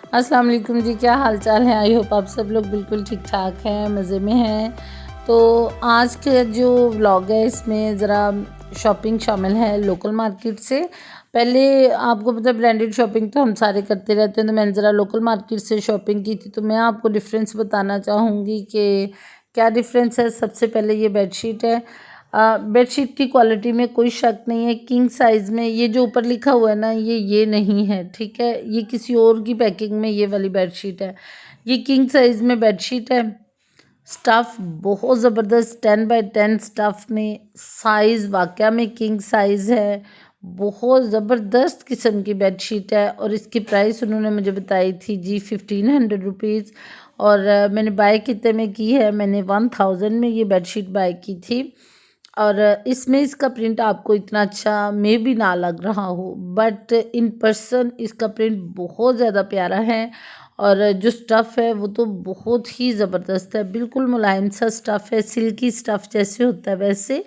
अस्सलाम वालेकुम जी, क्या हाल चाल है। आई होप आप सब लोग बिल्कुल ठीक ठाक हैं, मज़े में हैं। तो आज का जो व्लॉग है इसमें ज़रा शॉपिंग शामिल है लोकल मार्केट से। पहले आपको पता है ब्रांडेड शॉपिंग तो हम सारे करते रहते हैं, तो मैंने ज़रा लोकल मार्केट से शॉपिंग की थी। तो मैं आपको डिफरेंस बताना चाहूँगी कि क्या डिफरेंस है। सबसे पहले ये बेडशीट है। बेडशीट की क्वालिटी में कोई शक नहीं है। किंग साइज़ में ये जो ऊपर लिखा हुआ है ना, ये नहीं है, ठीक है। ये किसी और की पैकिंग में ये वाली बेडशीट है। ये किंग साइज़ में बेडशीट है। स्टफ़ बहुत ज़बरदस्त 10 बाय 10 स्टफ़ में, साइज़ वाक़या में किंग साइज़ है। बहुत ज़बरदस्त किस्म की बेडशीट है और इसकी प्राइस उन्होंने मुझे बताई थी जी 1500 रुपीज़। और मैंने बाय कितने में की है, मैंने 1000 में ये बेडशीट बाय की थी। और इसमें इसका प्रिंट आपको इतना अच्छा मे बी ना लग रहा हो, बट इन पर्सन इसका प्रिंट बहुत ज़्यादा प्यारा है। और जो स्टफ़ है वो तो बहुत ही ज़बरदस्त है, बिल्कुल मुलायम सा स्टफ़ है, सिल्की स्टफ़ जैसे होता है वैसे।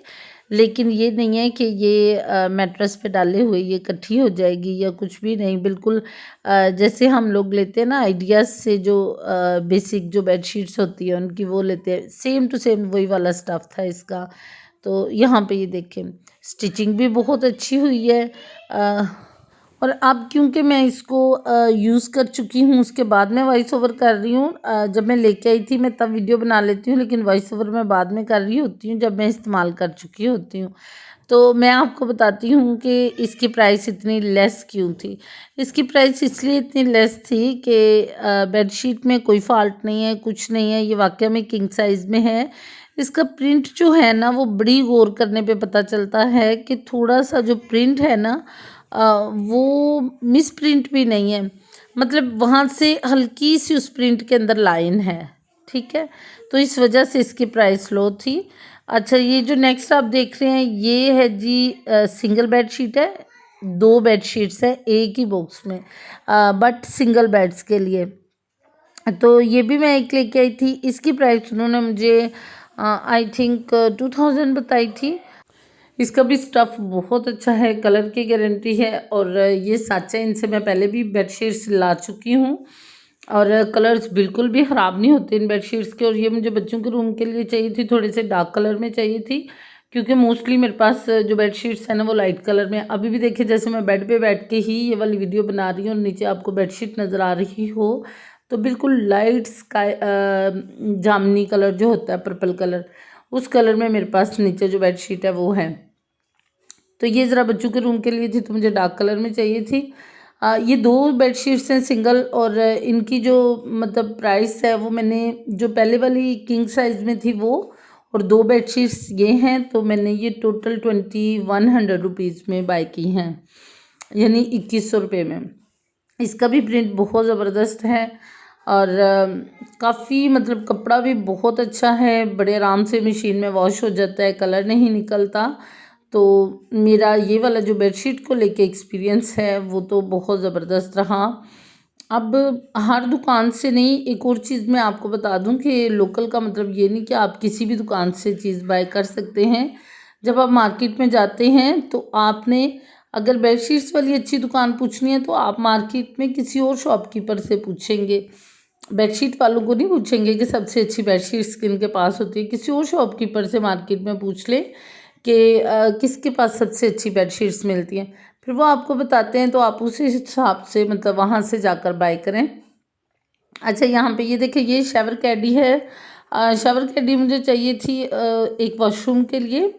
लेकिन ये नहीं है कि ये मैट्रेस पे डाले हुए ये इकट्ठी हो जाएगी या कुछ भी नहीं, बिल्कुल जैसे हम लोग लेते हैं ना आइडियाज़ से, जो बेसिक जो बेडशीट्स होती है उनकी वो लेते हैं, सेम टू सेम वही वाला स्टफ़ था इसका। तो यहाँ पे ये देखें, स्टिचिंग भी बहुत अच्छी हुई है। अ, और अब क्योंकि मैं इसको यूज़ कर चुकी हूँ, उसके बाद मैं वॉइस ओवर कर रही हूँ। जब मैं लेके आई थी मैं तब वीडियो बना लेती हूँ, लेकिन वॉइस ओवर मैं बाद में कर रही होती हूँ जब मैं इस्तेमाल कर चुकी होती हूँ। तो मैं आपको बताती हूँ कि इसकी प्राइस इतनी लेस क्यों थी। इसकी प्राइस इसलिए इतनी लेस थी कि बेडशीट में कोई फ़ॉल्ट नहीं है, कुछ नहीं है, ये वाक़या में किंग साइज़ में है। इसका प्रिंट जो है ना वो बड़ी गौर करने पे पता चलता है कि थोड़ा-सा जो प्रिंट है ना वो मिस प्रिंट भी नहीं है। मतलब वहाँ से हल्की सी उस प्रिंट के अंदर लाइन है, ठीक है? तो इस वजह से इसकी प्राइस लो थी। अच्छा, ये जो नेक्स्ट आप देख रहे हैं ये है जी सिंगल बेडशीट है। 2 बेडशीट्स हैं एक ही बॉक्स में, बट सिंगल बेड्स के लिए। तो ये भी मैं एक लेके आई थी। इसकी प्राइस उन्होंने मुझे आई थिंक 2000 बताई थी। इसका भी स्टफ़ बहुत अच्छा है, कलर की गारंटी है। और ये सच है, इनसे मैं पहले भी बेडशीट्स ला चुकी हूँ और कलर्स बिल्कुल भी ख़राब नहीं होते इन बेडशीट्स के। और ये मुझे बच्चों के रूम के लिए चाहिए थी, थोड़े से डार्क कलर में चाहिए थी, क्योंकि मोस्टली मेरे पास जो बेडशीट्स हैं ना वो लाइट कलर में। अभी भी देखिए, जैसे मैं बेड पे बैठ के ही ये वाली वीडियो बना रही हूँ और नीचे आपको बेडशीट नज़र आ रही हो, तो बिल्कुल लाइट स्काई जामनी कलर जो होता है, पर्पल कलर, उस कलर में मेरे पास नीचे जो बेडशीट है वो है। तो ये ज़रा बच्चों के रूम के लिए थी, तो मुझे डार्क कलर में चाहिए थी। ये 2 बेडशीट्स हैं सिंगल। और इनकी जो मतलब प्राइस है वो मैंने जो पहले वाली किंग साइज़ में थी वो, और 2 बेडशीट्स ये हैं, तो मैंने ये टोटल 2100 रुपीज़ में बाय की हैं, यानी 2100 रुपये में। इसका भी प्रिंट बहुत ज़बरदस्त है और काफ़ी मतलब कपड़ा भी बहुत अच्छा है, बड़े आराम से मशीन में वॉश हो जाता है, कलर नहीं निकलता। तो मेरा ये वाला जो बेडशीट को लेके एक्सपीरियंस है वो तो बहुत ज़बरदस्त रहा। अब हर दुकान से नहीं, एक और चीज़ मैं आपको बता दूं कि लोकल का मतलब ये नहीं कि आप किसी भी दुकान से चीज़ बाय कर सकते हैं। जब आप मार्केट में जाते हैं तो आपने अगर बेडशीट्स वाली अच्छी दुकान पूछनी है तो आप मार्केट में किसी और शॉपकीपर से पूछेंगे, बेडशीट वालों को नहीं पूछेंगे कि सबसे अच्छी बेडशीट्स किनके पास होती है। किसी और शॉपकीपर से मार्केट में पूछ लें कि किसके पास सबसे अच्छी बेडशीट्स मिलती हैं, फिर वो आपको बताते हैं, तो आप उसी हिसाब से मतलब वहाँ से जाकर बाय करें। अच्छा, यहाँ पे ये देखिए, ये शावर कैडी है। शावर कैडी मुझे चाहिए थी एक वॉशरूम के लिए।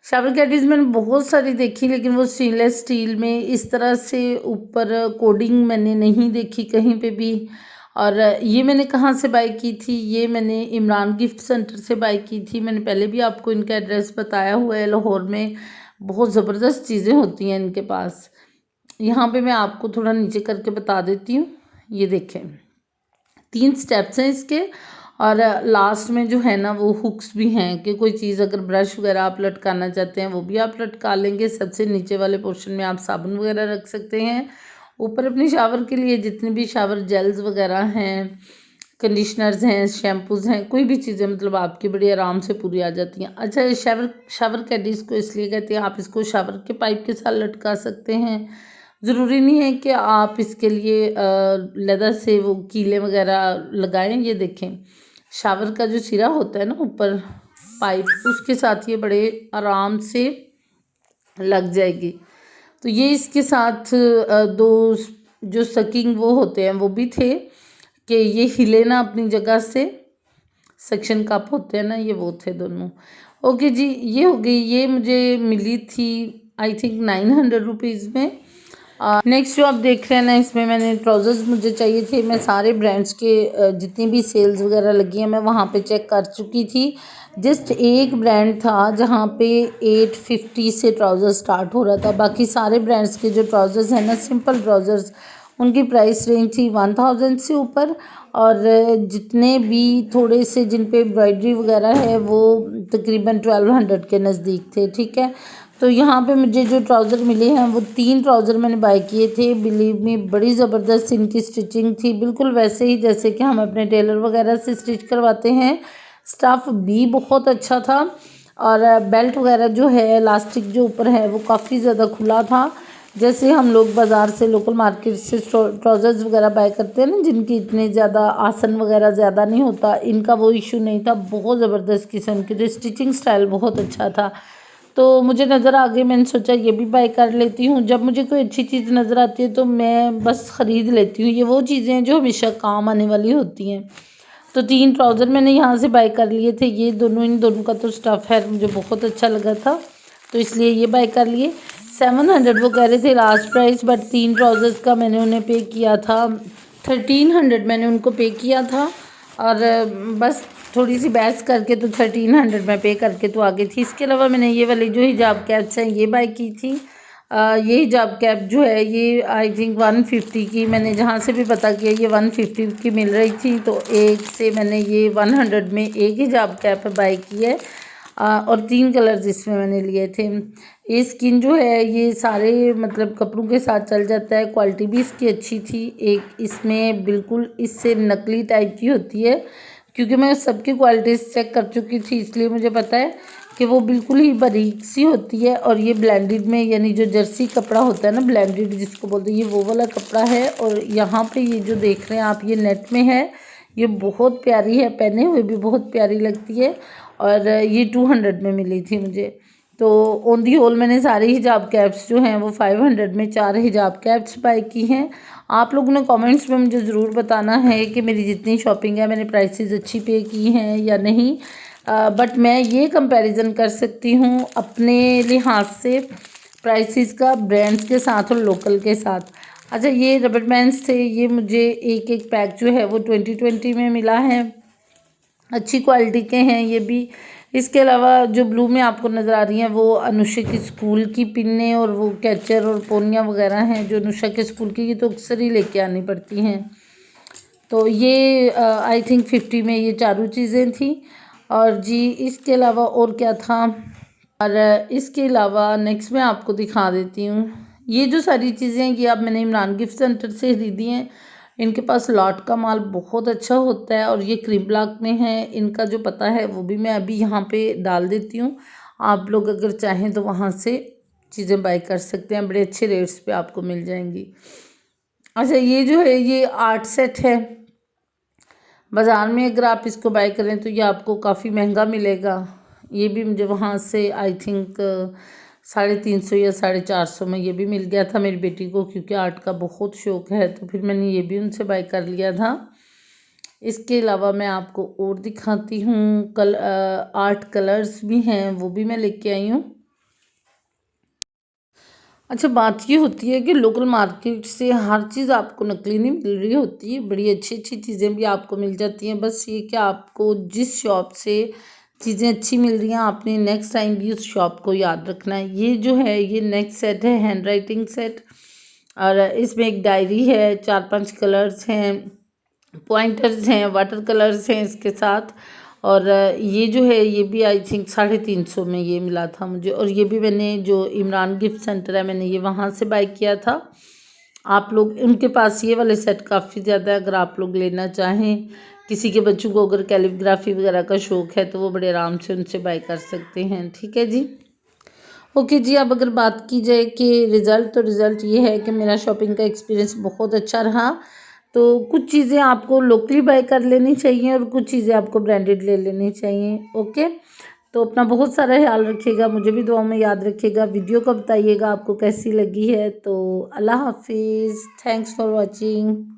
शावर कैडीज़ मैंने बहुत सारी देखी, लेकिन वो स्टेनलेस स्टील में इस तरह से ऊपर कोडिंग मैंने नहीं देखी कहीं पे भी। और ये मैंने कहाँ से बाय की थी, ये मैंने इमरान गिफ्ट सेंटर से बाय की थी। मैंने पहले भी आपको इनका एड्रेस बताया हुआ है, लाहौर में बहुत ज़बरदस्त चीज़ें होती हैं इनके पास। यहाँ पे मैं आपको थोड़ा नीचे करके बता देती हूँ। ये देखें, 3 स्टेप्स हैं इसके। और लास्ट में जो है ना वो हुक्स भी हैं कि कोई चीज़ अगर ब्रश वगैरह आप लटकाना चाहते हैं वो भी आप लटका लेंगे। सबसे नीचे वाले पोर्शन में आप साबुन वगैरह रख सकते हैं। ऊपर अपने शावर के लिए जितने भी शावर जेल्स वगैरह हैं, कंडीशनर्स हैं, शैम्पूज़ हैं, कोई भी चीज़ें मतलब आपकी बड़ी आराम से पूरी आ जाती हैं। अच्छा, शावर शावर कैडीज़ को इसलिए कहते हैं, आप इसको शावर के पाइप के साथ लटका सकते हैं, ज़रूरी नहीं है कि आप इसके लिए लेदर से वो कीले वगैरह लगाएं। ये देखें, शावर का जो सिरा होता है ना ऊपर पाइप, उसके साथ ये बड़े आराम से लग जाएगी। तो ये इसके साथ दो जो सकिंग वो होते हैं वो भी थे कि ये हिले ना अपनी जगह से। सेक्शन कप होते हैं ना, ये वो थे दोनों। ओके जी, ये हो गई। ये मुझे मिली थी आई थिंक 900 रुपीज़ में। नेक्स्ट जो आप देख रहे हैं ना, इसमें मैंने ट्राउज़र्स मुझे चाहिए थे। मैं सारे ब्रांड्स के जितनी भी सेल्स वगैरह लगी हैं मैं वहाँ पे चेक कर चुकी थी। जस्ट एक ब्रांड था जहाँ पे 850 से ट्राउज़र स्टार्ट हो रहा था। बाकी सारे ब्रांड्स के जो ट्राउज़र्स हैं ना, सिंपल ट्राउज़र्स, उनकी प्राइस रेंज थी 1000 से ऊपर। और जितने भी थोड़े से जिन पे एम्ब्रॉयडरी वगैरह है वो तकरीबन 1200 के नज़दीक थे। ठीक है, तो यहाँ पे मुझे जो ट्राउज़र मिले हैं वो 3 ट्राउज़र मैंने बाय किए थे। बिलीव में बड़ी ज़बरदस्त इनकी स्टिचिंग थी, बिल्कुल वैसे ही जैसे कि हम अपने टेलर वगैरह से स्टिच करवाते हैं। स्टफ़ भी बहुत अच्छा था और बेल्ट वगैरह जो है, इलास्टिक जो ऊपर है वो काफ़ी ज़्यादा खुला था। जैसे हम लोग बाज़ार से, लोकल मार्केट से ट्राउज़र्स वगैरह बाय करते हैं ना, जिनकी इतने ज़्यादा आसन वगैरह ज़्यादा नहीं होता, इनका वो इशू नहीं था। बहुत ज़बरदस्त किस्म की जो स्टिचिंग स्टाइल बहुत अच्छा था। तो मुझे नज़र आ गई, मैंने सोचा ये भी बाय कर लेती हूँ। जब मुझे कोई अच्छी चीज़ नज़र आती है तो मैं बस ख़रीद लेती हूँ। ये वो चीज़ें हैं जो हमेशा काम आने वाली होती हैं। तो 3 ट्राउज़र मैंने यहाँ से बाय कर लिए थे। ये दोनों, इन दोनों का तो स्टफ़ है मुझे बहुत अच्छा लगा था, तो इसलिए ये बाय कर लिए। 700 वो कह रहे थे लास्ट प्राइस, बट 3 ट्राउज़र्स का मैंने उन्हें पे किया था 1300 मैंने उनको पे किया था। और बस थोड़ी सी बहस करके तो 1300 में पे करके तो आ गई थी। इसके अलावा मैंने ये वाली जो हिजाब कैप्स हैं ये बाय की थी। ये हिजाब कैप जो है ये आई थिंक 150 की, मैंने जहाँ से भी पता किया ये 150 की मिल रही थी। तो एक से मैंने ये 100 में एक हिजाब कैप बाय की है। और 3 कलर्स इसमें मैंने लिए थे। ये स्किन जो है ये सारे मतलब कपड़ों के साथ चल जाता है। क्वालिटी भी इसकी अच्छी थी। एक इसमें बिल्कुल इससे नकली टाइप की होती है, क्योंकि मैं सबकी क्वालिटीज़ चेक कर चुकी थी, इसलिए मुझे पता है कि वो बिल्कुल ही बारीक सी होती है। और ये ब्लेंडेड में, यानी जो जर्सी कपड़ा होता है ना, ब्लेंडेड जिसको बोलते हैं, ये वो वाला कपड़ा है। और यहाँ पे ये जो देख रहे हैं आप, ये नेट में है। ये बहुत प्यारी है, पहने हुए भी बहुत प्यारी लगती है। और ये 200 में मिली थी मुझे। तो ऑन दी होल मैंने सारे हिजाब कैप्स जो हैं वो 500 में 4 हिजाब कैप्स बाय की हैं। आप लोगों ने कमेंट्स में मुझे ज़रूर बताना है कि मेरी जितनी शॉपिंग है मैंने प्राइसेस अच्छी पे की हैं या नहीं। बट मैं ये कंपैरिजन कर सकती हूँ अपने लिहाज से प्राइसेस का, ब्रांड्स के साथ और लोकल के साथ। अच्छा, ये रबड़ बैंड्स थे, ये मुझे एक एक पैक जो है वो 2020 में मिला है। अच्छी क्वालिटी के हैं ये भी। इसके अलावा जो ब्लू में आपको नज़र आ रही हैं वो अनुषा की स्कूल की पिन्ने और वो कैचर और पोनियाँ वगैरह हैं जो अनुषा के स्कूल की, ये तो अक्सर ही लेके आनी पड़ती हैं। तो ये आई थिंक 50 में ये चारों चीज़ें थी। और जी इसके अलावा और क्या था, और इसके अलावा नेक्स्ट मैं आपको दिखा देती हूँ। ये जो सारी चीज़ें हैं ये आप मैंने इमरान गिफ्ट सेंटर से खरीदी हैं। इनके पास लॉट का माल बहुत अच्छा होता है और ये क्रीम ब्लॉक में है। इनका जो पता है वो भी मैं अभी यहाँ पे डाल देती हूँ। आप लोग अगर चाहें तो वहाँ से चीज़ें बाय कर सकते हैं, बड़े अच्छे रेट्स पे आपको मिल जाएंगी। अच्छा, ये जो है ये 8 सेट है। बाज़ार में अगर आप इसको बाय करें तो ये आपको काफ़ी महंगा मिलेगा। ये भी मुझे वहाँ से आई थिंक 350 या 450 में ये भी मिल गया था मेरी बेटी को, क्योंकि आर्ट का बहुत शौक़ है, तो फिर मैंने ये भी उनसे बाय कर लिया था। इसके अलावा मैं आपको और दिखाती हूँ, आर्ट कलर्स भी हैं वो भी मैं लेके आई हूँ। अच्छा, बात ये होती है कि लोकल मार्केट से हर चीज़ आपको नकली नहीं मिल रही होती है, बड़ी अच्छी अच्छी चीज़ें भी आपको मिल जाती हैं। बस ये कि आपको जिस शॉप से चीज़ें अच्छी मिल रही हैं आपने नेक्स्ट टाइम भी उस शॉप को याद रखना है। ये जो है ये नेक्स्ट सेट है, हैंड राइटिंग सेट, और इसमें एक डायरी है, 4-5 कलर्स हैं, पॉइंटर्स हैं, वाटर कलर्स हैं इसके साथ। और ये जो है ये भी आई थिंक 350 में ये मिला था मुझे। और ये भी मैंने जो इमरान गिफ्ट सेंटर है मैंने ये वहाँ से बाय किया था। आप लोग, उनके पास ये वाले सेट काफ़ी ज़्यादा है, अगर आप लोग लेना चाहें, किसी के बच्चों को अगर कैलीग्राफी वगैरह का शौक़ है तो वो बड़े आराम से उनसे बाय कर सकते हैं। ठीक है जी, ओके जी, अब अगर बात की जाए कि रिज़ल्ट, तो रिज़ल्ट ये है कि मेरा शॉपिंग का एक्सपीरियंस बहुत अच्छा रहा। तो कुछ चीज़ें आपको लोकली बाय कर लेनी चाहिए और कुछ चीज़ें आपको ब्रांडेड ले लेनी चाहिए। ओके, तो अपना बहुत सारा ख्याल रखिएगा, मुझे भी दुआओं में याद रखिएगा। वीडियो को बताइएगा आपको कैसी लगी है। तो अल्लाह हाफिज़, थैंक्स फॉर वॉचिंग।